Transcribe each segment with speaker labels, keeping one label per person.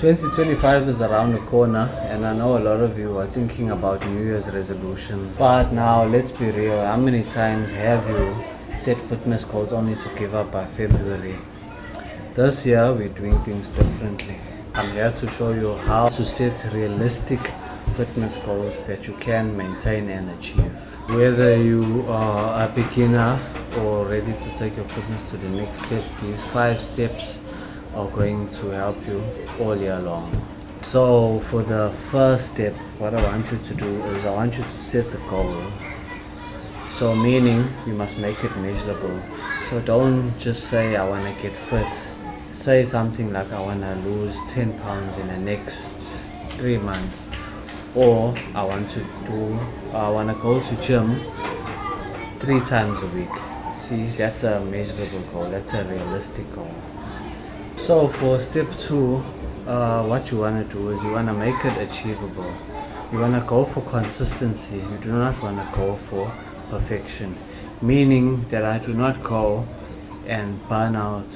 Speaker 1: 2025 is around the corner, and I know a lot of you are thinking about New Year's resolutions. But now, let's be real. How many times have you set fitness goals only to give up by February? This year, we're doing things differently. I'm here to show you how to set realistic fitness goals that you can maintain and achieve. Whether you are a beginner or ready to take your fitness to the next step, these 5 steps are going to help you all year long. So for the first step, what I want you to do is I want you to set the goal. So meaning you must make it measurable. So don't just say I want to get fit. Say something like I want to lose 10 pounds in the next 3 months, or I want to go to gym 3 times a week. See, that's a measurable goal. That's a realistic goal. So for step 2, what you want to do is you want to make it achievable. You want to go for consistency. You do not want to go for perfection. Meaning that I do not go and burn out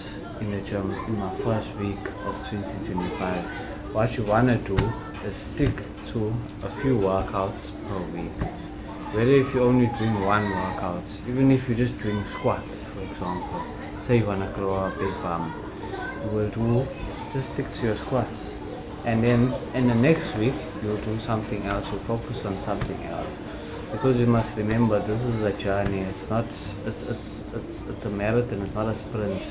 Speaker 1: in the gym in my first week of 2025. What you want to do is stick to a few workouts per week. Whether if you're only doing one workout, even if you're just doing squats, for example. Say you want to grow a big bum. You will just stick to your squats, and then in the next week you'll do something else. You'll focus on something else, because you must remember this is a journey. It's a marathon. It's not a sprint.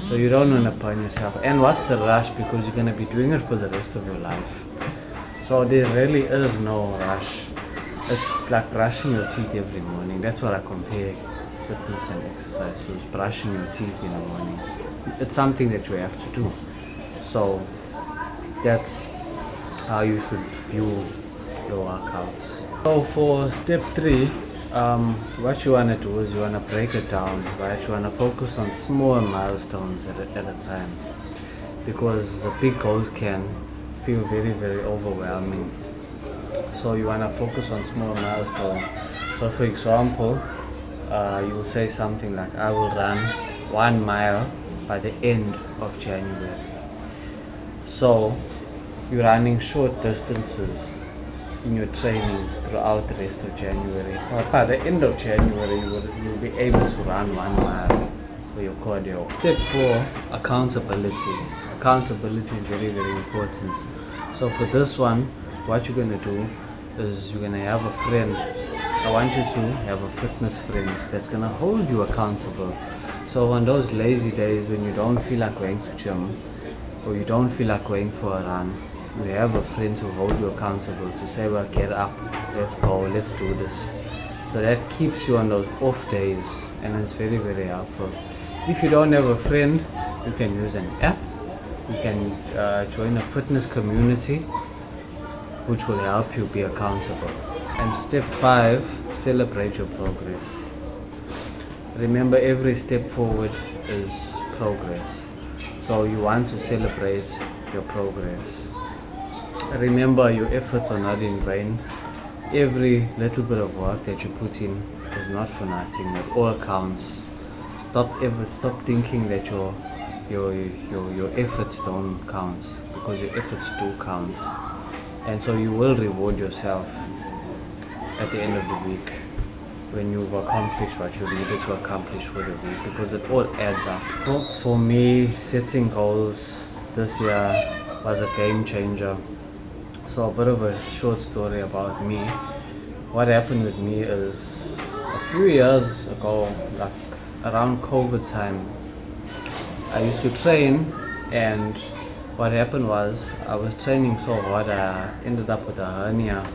Speaker 1: So you don't want to burn yourself. And what's the rush? Because you're gonna be doing it for the rest of your life. So there really is no rush. It's like brushing your teeth every morning. That's what I compare fitness and exercise to, is brushing your teeth in the morning. It's something that you have to do. So that's how you should view your workouts. So for step 3, what you want to do is you want to break it down, right? You want to focus on small milestones at a time, because the big goals can feel very, very overwhelming. So you want to focus on small milestones. So for example, you will say something like, I will run 1 mile by the end of January. So you're running short distances in your training throughout the rest of January. By the end of January, you'll be able to run 1 mile for your cardio. Step 4, accountability. Accountability is very, very important. So for this one, what you're going to do is you're going to have a friend. I want you to have a fitness friend that's going to hold you accountable. So on those lazy days when you don't feel like going to gym, or you don't feel like going for a run, you have a friend to hold you accountable, to say, well, get up, let's go, let's do this. So that keeps you on those off days, and it's very, very helpful. If you don't have a friend, you can use an app. You can join a fitness community, which will help you be accountable. And step 5, celebrate your progress. Remember, every step forward is progress. So you want to celebrate your progress. Remember, your efforts are not in vain. Every little bit of work that you put in is not for nothing. It all counts. Stop thinking that your efforts don't count, because your efforts do count. And so you will reward yourself at the end of the week when you've accomplished what you needed to accomplish for the week, because it all adds up. For me, setting goals this year was a game changer. So a bit of a short story about me. What happened with me is, a few years ago, like around COVID time, I used to train, and what happened was I was training so hard I ended up with a hernia.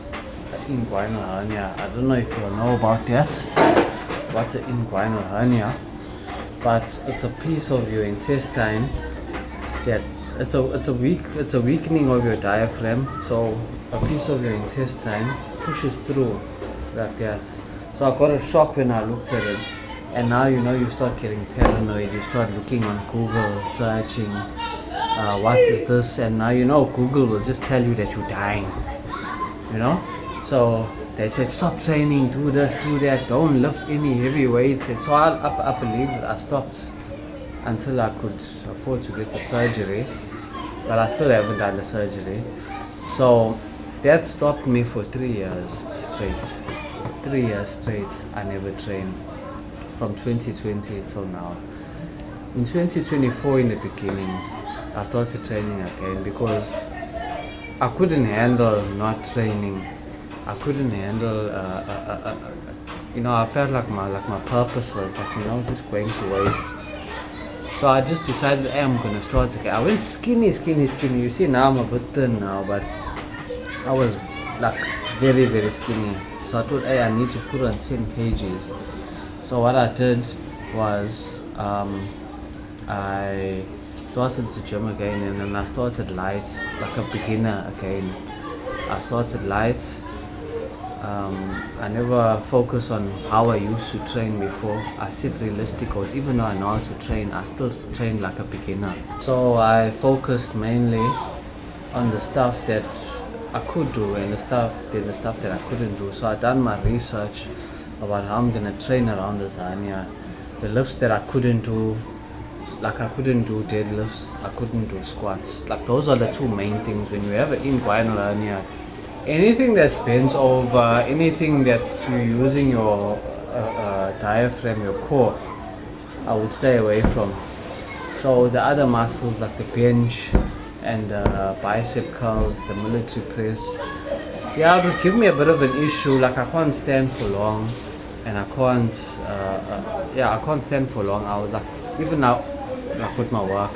Speaker 1: Inguinal hernia. I don't know if you know about that. What's an inguinal hernia? But it's a piece of your intestine that it's a weakening of your diaphragm. So a piece of your intestine pushes through like that. So I got a shock when I looked at it, and now you start getting paranoid. You start looking on Google, searching, what is this? And now Google will just tell you that you're dying. So they said, stop training, do this, do that, don't lift any heavy weights. And so I believed it. I stopped until I could afford to get the surgery. but I still haven't done the surgery. So that stopped me for 3 years straight. 3 years straight, I never trained from 2020 till now. In 2024, in the beginning, I started training again because I couldn't handle not training. I couldn't handle, I felt like my purpose was just going to waste. So I just decided, hey, I'm gonna start again. I went skinny. You see, now I'm a bit thin now, but I was like very, very skinny. So I thought, hey, I need to put on 10 kgs. So what I did was, I started to gym again, and then I started light, like a beginner again. I started light. I never focused on how I used to train before. I said realistic goals. Even though I know how to train, I still train like a beginner. So I focused mainly on the stuff that I could do and the stuff that I couldn't do. So I done my research about how I'm gonna train around this hernia. The lifts that I couldn't do, like I couldn't do deadlifts, I couldn't do squats. Like those are the two main things when you have an inguinal hernia. Anything that's bent over, anything that's you're using your diaphragm, your core, I would stay away from. So the other muscles like the bench and bicep curls, the military press, yeah, it would give me a bit of an issue. Like I can't stand for long, and I can't stand for long. I was like, even now, like with my work,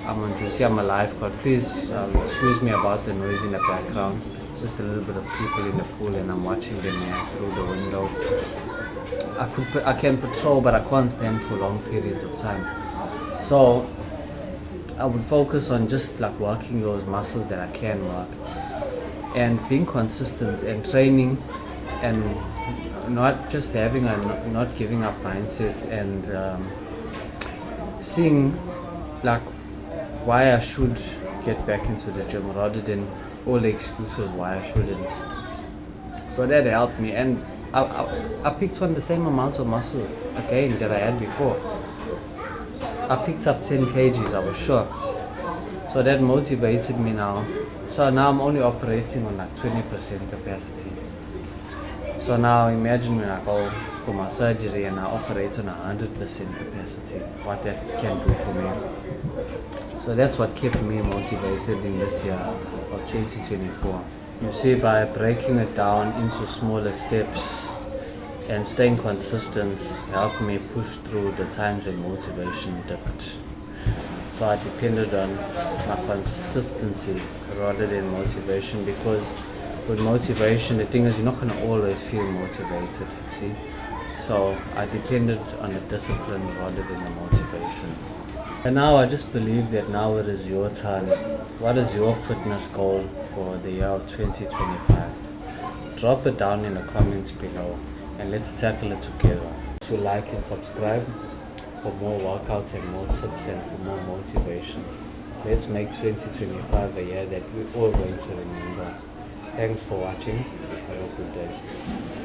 Speaker 1: I'm going to see I'm alive, but please excuse me about the noise in the background. Just a little bit of people in the pool, and I'm watching them through the window. I can patrol, but I can't stand for long periods of time. So I would focus on just like working those muscles that I can work, and being consistent and training, and not just having a not giving up mindset, and seeing like why I should get back into the gym rather than all the excuses why I shouldn't. So that helped me, and I picked on the same amount of muscle again that I had before. I picked up 10 kgs, I was shocked. So that motivated me now. So now I'm only operating on like 20% capacity. So now imagine when I go for my surgery and I operate on 100% capacity, what that can do for me. So that's what kept me motivated in this year of 2024. You see, by breaking it down into smaller steps and staying consistent helped me push through the times when motivation dipped. So I depended on my consistency rather than motivation, because with motivation, the thing is you're not going to always feel motivated, see? So I depended on the discipline rather than the motivation. And now I just believe that now it is your time. What is your fitness goal for the year of 2025? Drop it down in the comments below and let's tackle it together. So like and subscribe for more workouts and more tips and for more motivation. Let's make 2025 a year that we're all going to remember. Thanks for watching. Have a good day.